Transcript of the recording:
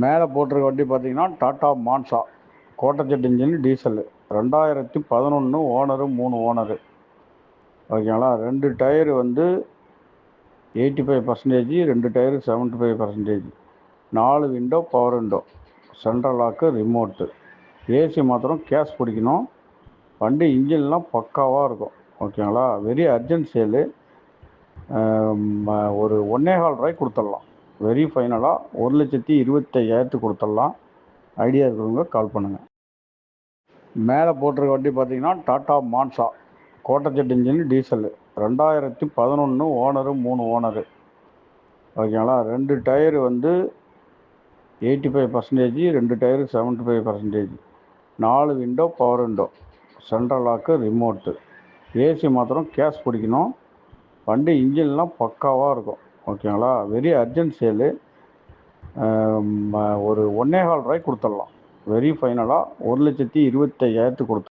மேலே போட்டிருக்க வண்டி பார்த்தீங்கன்னா டாடா மான்சா கோட்டை இன்ஜின் டீசலு 2011 ஓனரு 3 ஓனரு ஓகேங்களா. 2 டயரு வந்து 85%, 2 tyre 75%, 4 window power window, central lock, remote, AC மாத்திரம் கேஸ் பிடிக்கணும். வண்டி இன்ஜின்லாம் பக்காவாக இருக்கும் ஓகேங்களா. Very urgent sale. ஒரு 1.25 ரூபாய்க்கு கொடுத்துடலாம். வெரி ஃபைனலாக 1,25,000 கொடுத்துடலாம். ஐடியா இருக்கிறவங்க கால் பண்ணுங்கள். மேலே போட்டிருக்க வண்டி பார்த்தீங்கன்னா டாடா மான்சா கோட்டை இன்ஜின் டீசலு 2011 ஓனரு 3 ஓனரு ஓகேங்களா. 2 டயரு வந்து 85%, 2 tyre 75%, 4 window power window, central lock, remote, AC மாத்திரம் கேஸ் பிடிக்கணும். வண்டி இன்ஜின்லாம் பக்காவாக இருக்கும் ஓகேங்களா. Very urgent sale. ஒரு 1.25 ரூபாய்க்கு கொடுத்துடலாம். வெரி ஃபைனலாக 1,25,000 கொடுத்து